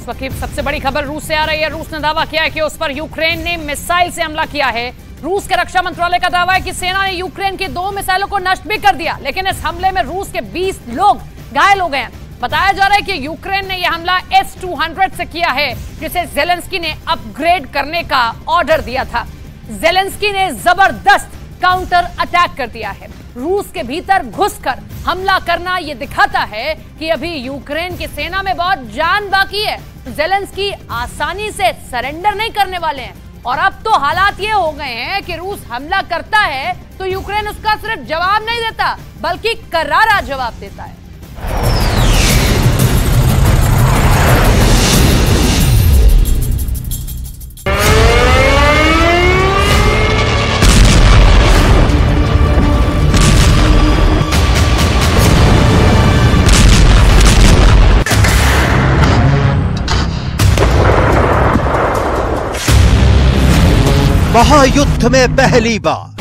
इस वक्त की सबसे बड़ी खबर रूस से आ रही है। रूस ने दावा किया है कि उस पर यूक्रेन ने मिसाइल से हमला किया है। रूस के रक्षा मंत्रालय का दावा है कि सेना ने यूक्रेन की 2 मिसाइलों को नष्ट भी कर दिया, लेकिन इस हमले में रूस के 20 लोग घायल हो गए हैं। बताया जा रहा है कि यूक्रेन ने यह हमला S-200 से किया है, जिसे जेलेंस्की ने अपग्रेड करने का ऑर्डर दिया था। जेलेंस्की ने जबरदस्त काउंटर अटैक कर दिया है। रूस के भीतर घुसकर हमला करना यह दिखाता है कि अभी यूक्रेन की सेना में बहुत जान बाकी है। जेलेंस्की आसानी से सरेंडर नहीं करने वाले हैं। और अब तो हालात ये हो गए हैं कि रूस हमला करता है तो यूक्रेन उसका सिर्फ जवाब नहीं देता, बल्कि करारा जवाब देता है। महायुद्ध में पहली बार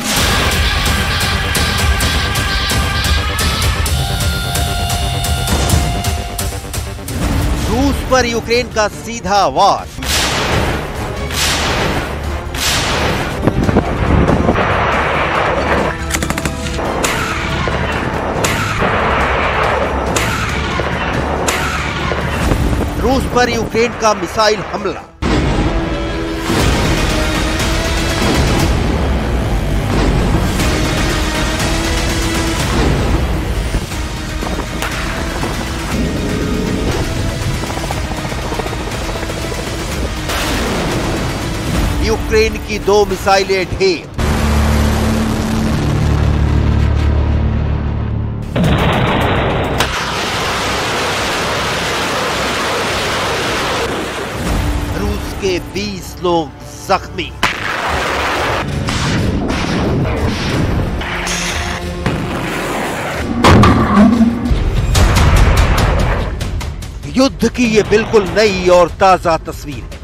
रूस पर यूक्रेन का सीधा वार। रूस पर यूक्रेन का मिसाइल हमला। यूक्रेन की 2 मिसाइलें ढेर। रूस के 20 लोग जख्मी। युद्ध की ये बिल्कुल नई और ताजा तस्वीर है।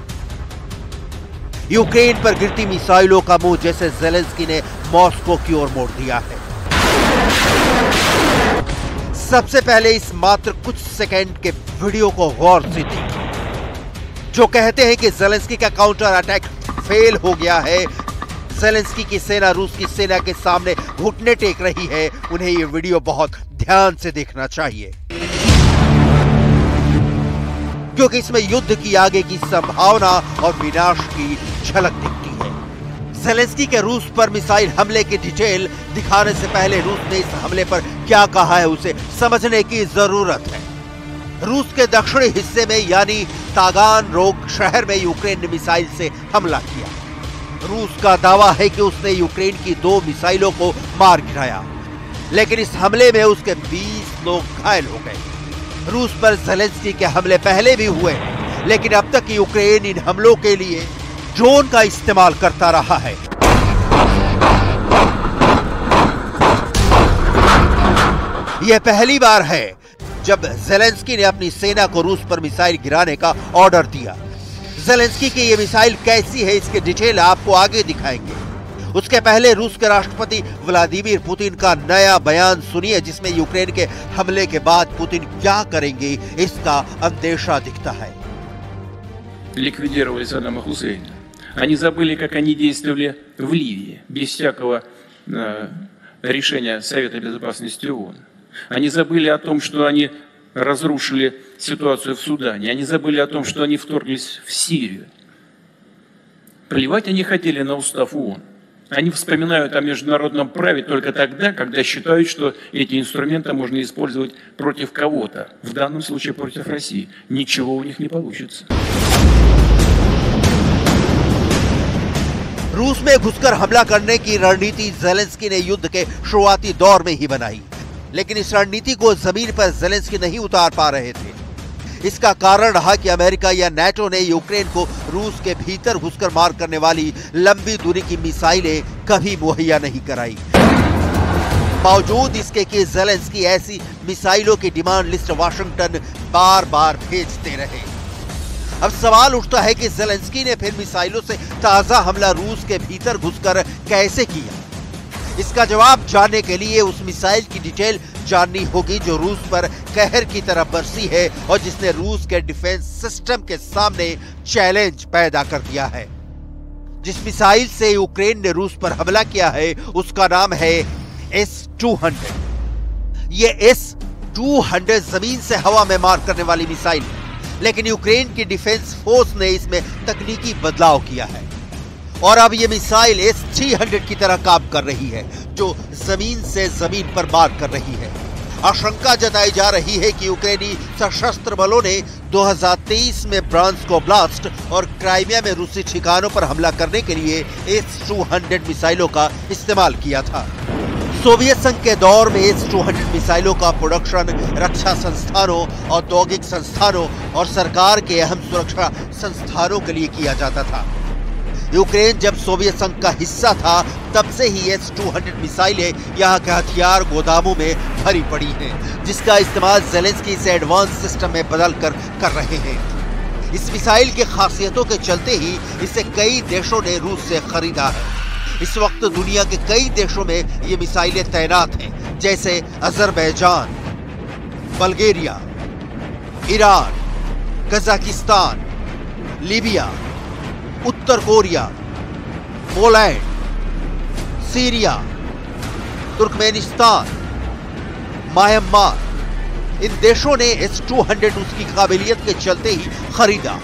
यूक्रेन पर गिरती मिसाइलों का मुंह जैसे जेलेंस्की ने मॉस्को की ओर मोड़ दिया है। सबसे पहले इस मात्र कुछ सेकंड के वीडियो को गौर से देखें, जो कहते हैं कि जेलेंस्की का काउंटर अटैक फेल हो गया है। जेलेंस्की की सेना रूस की सेना के सामने घुटने टेक रही है। उन्हें यह वीडियो बहुत ध्यान से देखना चाहिए, क्योंकि इसमें युद्ध की आगे की संभावना और विनाश की झलक दिखती है। जेलेंस्की के रूस पर मिसाइल हमले की डिटेल दिखाने से पहले रूस ने इस हमले पर क्या कहा है उसे समझने की जरूरत है। रूस के दक्षिणी हिस्से में यानी तागानरोग शहर में यूक्रेन ने मिसाइल से हमला किया। रूस का दावा है कि उसने यूक्रेन की 2 मिसाइलों को मार गिराया, लेकिन इस हमले में उसके 20 लोग घायल हो गए। रूस पर जेलेंस्की के हमले पहले भी हुए, लेकिन अब तक यूक्रेन इन हमलों के लिए ड्रोन का इस्तेमाल करता रहा है। यह पहली बार है जब जेलेंस्की ने अपनी सेना को रूस पर मिसाइल गिराने का ऑर्डर दिया। जेलेंस्की की यह मिसाइल कैसी है इसकी डिटेल आपको आगे दिखाएंगे। उसके पहले रूस के राष्ट्रपति व्लादिमीर पुतिन का नया बयान सुनिए, जिसमें यूक्रेन के हमले के बाद पुतिन क्या करेंगे इसका अंदेशा दिखता है। Ликвидировали Саддама Хусейна. Они забыли, как они действовали в Ливии, без всякого решения Совета Безопасности ООН. Они забыли о том, что они разрушили ситуацию в Судане. Они забыли о том, что они вторглись в Сирию. Плевать они хотели на устав ООН. Они вспоминают о международном праве только тогда, когда считают, что эти инструменты можно использовать против кого-то. В данном случае против России. Ничего у них не получится. रूस में घुसकर हमला करने की रणनीति जेलेंस्की ने युद्ध के शुरुआती दौर में ही बनाई, लेकिन इस रणनीति को जमीन पर जेलेंस्की नहीं उतार पा रहे थे। इसका कारण रहा कि अमेरिका या नाटो ने यूक्रेन को रूस के भीतर घुसकर मार करने वाली लंबी दूरी की मिसाइलें कभी मुहैया नहीं कराई। बावजूद इसके कि जेलेंस्की ऐसी मिसाइलों की डिमांड लिस्ट वाशिंगटन बार बार भेजते रहे। अब सवाल उठता है कि जेलेंस्की ने फिर मिसाइलों से ताजा हमला रूस के भीतर घुसकर कैसे किया। इसका जवाब जानने के लिए उस मिसाइल की डिटेल जाननी होगी जो रूस पर कहर की तरह बरसी है और जिसने रूस के डिफेंस सिस्टम के सामने चैलेंज पैदा कर दिया है। जिस मिसाइल से यूक्रेन ने रूस पर हमला किया है उसका नाम है S-200। ये S-200 जमीन से हवा में मार करने वाली मिसाइल है, लेकिन यूक्रेन की डिफेंस फोर्स ने इसमें तकनीकी बदलाव किया है और अब ये मिसाइल S-300 की तरह काम कर रही है जो जमीन से जमीन पर मार कर रही है। आशंका जताई जा रही है कि यूक्रेनी सशस्त्र बलों ने 2023 में ब्रांस्क ओब्लास्ट और क्राइमिया में रूसी ठिकानों पर हमला करने के लिए S-200 मिसाइलों का इस्तेमाल किया था। सोवियत संघ के दौर में S-200 मिसाइलों का प्रोडक्शन रक्षा संस्थानों, औद्योगिक संस्थानों और सरकार के अहम सुरक्षा संस्थानों के लिए किया जाता था। यूक्रेन जब सोवियत संघ का हिस्सा था तब से ही S-200 मिसाइलें यहाँ के हथियार गोदामों में भरी पड़ी हैं, जिसका इस्तेमाल ज़ेलेंस्की इसे एडवांस सिस्टम में बदल कर रहे हैं। इस मिसाइल की खासियतों के चलते ही इसे कई देशों ने रूस से खरीदा है। इस वक्त दुनिया के कई देशों में ये मिसाइलें तैनात हैं, जैसे Azerbaijan, Bulgaria, Iran, Kazakhstan, Libya, उत्तर Korea, Poland, Syria, Turkmenistan, Myanmar. इन देशों ने S-200 उसकी काबिलियत के चलते ही खरीदा।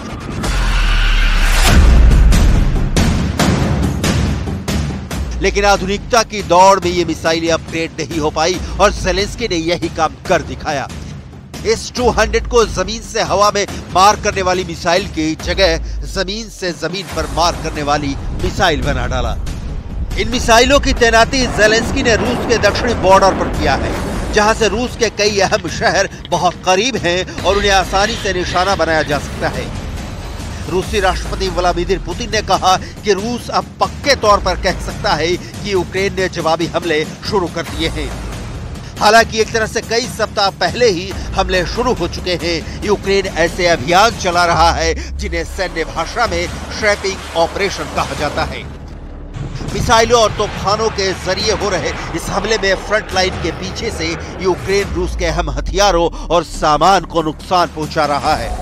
लेकिन आधुनिकता की दौड़ में ये मिसाइलें अपग्रेड नहीं हो पाई और ज़ेलेंस्की ने यही काम कर दिखाया। S-200 को जमीन से हवा में मार करने वाली मिसाइल की जगह जमीन से जमीन पर मार करने वाली मिसाइल बना डाला। इन मिसाइलों की तैनाती ज़ेलेंस्की ने रूस के दक्षिणी बॉर्डर पर किया है, जहां से रूस के कई अहम शहर बहुत करीब हैं और उन्हें आसानी से निशाना बनाया जा सकता है। रूसी राष्ट्रपति व्लादिमीर पुतिन ने कहा कि रूस अब पक्के तौर पर कह सकता है कि यूक्रेन ने जवाबी हमले शुरू कर दिए हैं। हालांकि एक तरह से कई सप्ताह पहले ही हमले शुरू हो चुके हैं। यूक्रेन ऐसे अभियान चला रहा है जिन्हें सैन्य भाषा में श्रैपिंग ऑपरेशन कहा जाता है। मिसाइलों और तोपखानों के जरिए हो रहे इस हमले में फ्रंट लाइन के पीछे से यूक्रेन रूस के अहम हथियारों और सामान को नुकसान पहुंचा रहा है।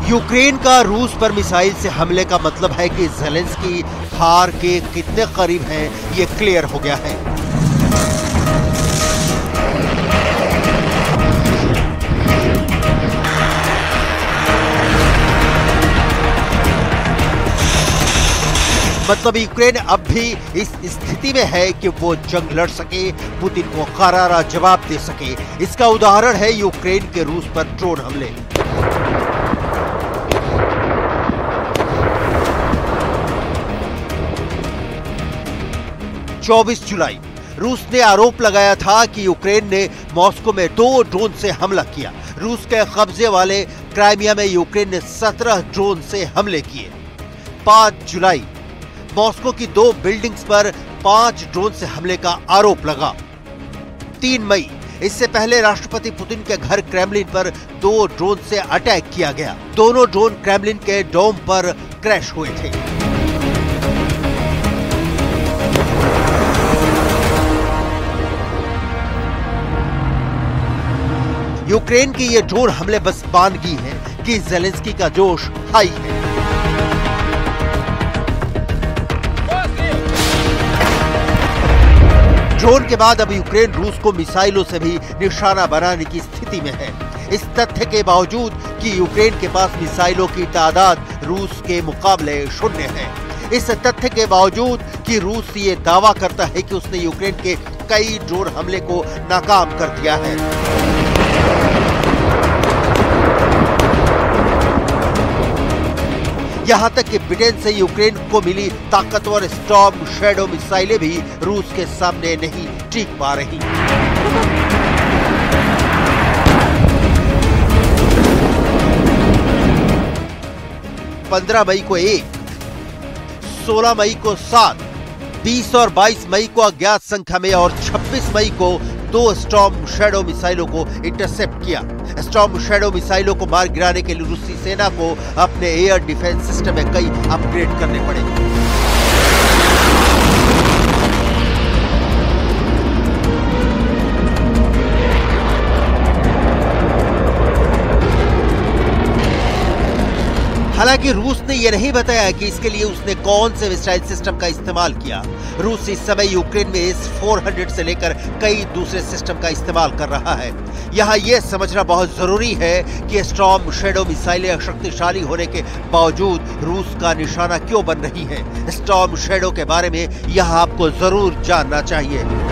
यूक्रेन का रूस पर मिसाइल से हमले का मतलब है कि ज़ेलेंस्की हार के कितने करीब हैं ये क्लियर हो गया है। मतलब यूक्रेन अब भी इस स्थिति में है कि वो जंग लड़ सके, पुतिन को करारा जवाब दे सके। इसका उदाहरण है यूक्रेन के रूस पर ड्रोन हमले। चौबीस जुलाई रूस ने आरोप लगाया था कि यूक्रेन ने मॉस्को में 2 ड्रोन से हमला किया। रूस के कब्जे वाले क्राइमिया में यूक्रेन ने 17 ड्रोन से हमले किए। 5 जुलाई मॉस्को की 2 बिल्डिंग्स पर 5 ड्रोन से हमले का आरोप लगा। 3 मई इससे पहले राष्ट्रपति पुतिन के घर क्रेमलिन पर 2 ड्रोन से अटैक किया गया। दोनों ड्रोन क्रेमलिन के डोम पर क्रैश हुए थे। यूक्रेन की ये ड्रोन हमले बस बानगी है कि ज़ेलेंस्की का जोश हाई है। ड्रोन के बाद अब यूक्रेन रूस को मिसाइलों से भी निशाना बनाने की स्थिति में है। इस तथ्य के बावजूद कि यूक्रेन के पास मिसाइलों की तादाद रूस के मुकाबले 0 है। इस तथ्य के बावजूद कि रूस ये दावा करता है कि उसने यूक्रेन के कई ड्रोन हमले को नाकाम कर दिया है। यहां तक कि ब्रिटेन से यूक्रेन को मिली ताकतवर स्टॉर्म शैडो मिसाइलें भी रूस के सामने नहीं टिक पा रही। पंद्रह मई को एक 16 मई को 7, 20 और 22 मई को अज्ञात संख्या में और 26 मई को 2 स्टॉर्म शैडो मिसाइलों को इंटरसेप्ट किया। स्टॉर्म शैडो मिसाइलों को मार गिराने के लिए रूसी सेना को अपने एयर डिफेंस सिस्टम में कई अपग्रेड करने पड़े। हालांकि रूस ने यह नहीं बताया कि इसके लिए उसने कौन से मिसाइल सिस्टम का इस्तेमाल किया। रूस इस समय यूक्रेन में S-400 से लेकर कई दूसरे सिस्टम का इस्तेमाल कर रहा है। यहाँ यह समझना बहुत जरूरी है कि स्टॉर्म शैडो मिसाइलें शक्तिशाली होने के बावजूद रूस का निशाना क्यों बन रही हैं। स्टॉर्म शैडो के बारे में यह आपको जरूर जानना चाहिए।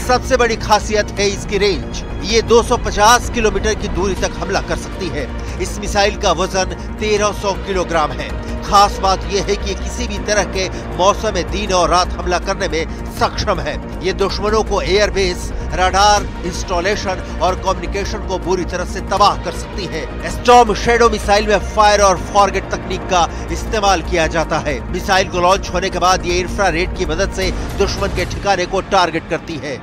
सबसे बड़ी खासियत है इसकी रेंज। ये 250 किलोमीटर की दूरी तक हमला कर सकती है। इस मिसाइल का वजन 1300 किलोग्राम है। खास बात यह है कि किसी भी तरह के मौसम में दिन और रात हमला करने में सक्षम है। ये दुश्मनों को एयरबेस, रडार इंस्टॉलेशन और कम्युनिकेशन को बुरी तरह से तबाह कर सकती है। स्टॉर्म शैडो मिसाइल में फायर और फॉरगेट तकनीक का इस्तेमाल किया जाता है। मिसाइल को लॉन्च होने के बाद ये इंफ्रारेड की मदद से दुश्मन के ठिकाने को टारगेट करती है।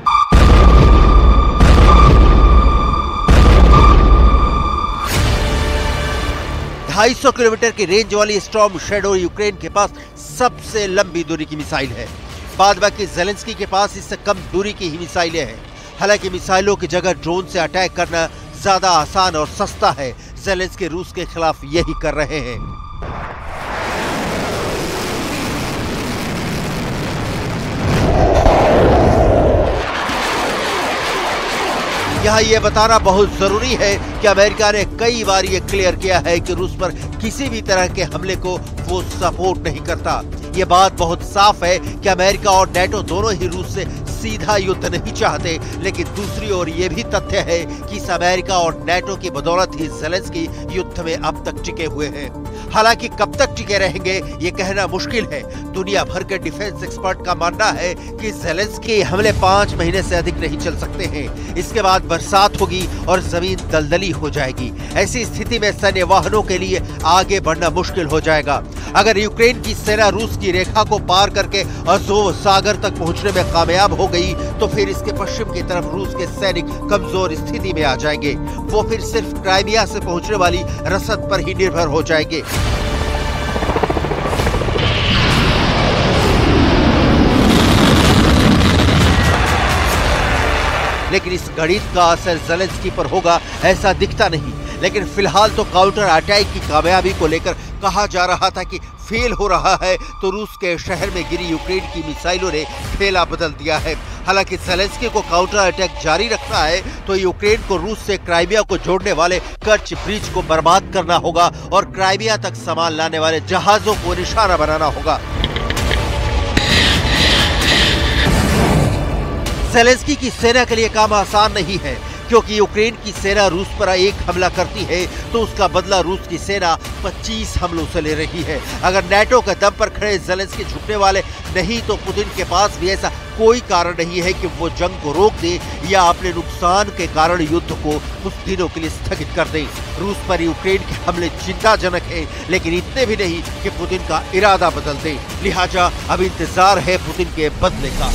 ढाई 250 किलोमीटर की रेंज वाली स्टॉर्म शैडो यूक्रेन के पास सबसे लंबी दूरी की मिसाइल है। बाद बाकी ज़ेलेंस्की के पास इससे कम दूरी की ही मिसाइलें हैं। हालांकि मिसाइलों की जगह ड्रोन से अटैक करना ज्यादा आसान और सस्ता है। ज़ेलेंस्की रूस के खिलाफ यही कर रहे हैं। यहाँ यह बताना बहुत जरूरी है कि अमेरिका ने कई बार ये क्लियर किया है कि रूस पर किसी भी तरह के हमले को वो सपोर्ट नहीं करता। ये बात बहुत साफ है कि अमेरिका और नेटो दोनों ही रूस से सीधा युद्ध नहीं चाहते, लेकिन दूसरी ओर ये भी तथ्य है कि इस अमेरिका और नेटो की बदौलत ही ज़ेलेंस्की युद्ध में अब तक टिके हुए हैं। हालांकि कब तक टिके रहेंगे ये कहना मुश्किल है। दुनिया भर के डिफेंस एक्सपर्ट का मानना है कि ज़ेलेंस्की हमले 5 महीने से अधिक नहीं चल सकते हैं। इसके बाद बरसात होगी और जमीन दलदली हो जाएगी। ऐसी स्थिति में सैन्य वाहनों के लिए आगे बढ़ना मुश्किल हो जाएगा। अगर यूक्रेन की सेना रूस की रेखा को पार करके अज़ोव सागर तक पहुंचने में कामयाब हो गई तो फिर इसके पश्चिम की तरफ रूस के सैनिक कमजोर स्थिति में आ जाएंगे। वो फिर सिर्फ क्राइमिया से पहुंचने वाली रसद पर ही निर्भर हो जाएंगे। लेकिन इस गणित का असर ज़ेलेंस्की पर होगा ऐसा दिखता नहीं। लेकिन फिलहाल तो काउंटर अटैक की कामयाबी को लेकर कहा जा रहा था कि फेल हो रहा है, तो रूस के शहर में गिरी यूक्रेन की मिसाइलों ने खेला बदल दिया है। हालांकि ज़ेलेंस्की को काउंटर अटैक जारी रखना है तो यूक्रेन को रूस से क्राइमिया को जोड़ने वाले कर्च ब्रिज को बर्बाद करना होगा और क्राइमिया तक सामान लाने वाले जहाजों को निशाना बनाना होगा। ज़ेलेंस्की की सेना के लिए काम आसान नहीं है, क्योंकि यूक्रेन की सेना रूस पर एक हमला करती है तो उसका बदला रूस की सेना 25 हमलों से ले रही है। अगर नेटो के दम पर खड़े ज़ेलेंस्की झुकने वाले नहीं तो पुतिन के पास भी ऐसा कोई कारण नहीं है कि वो जंग को रोक दे या अपने नुकसान के कारण युद्ध को कुछ दिनों के लिए स्थगित कर दे। रूस पर यूक्रेन के हमले चिंताजनक है, लेकिन इतने भी नहीं कि पुतिन का इरादा बदल दे। लिहाजा अब इंतजार है पुतिन के बदले का।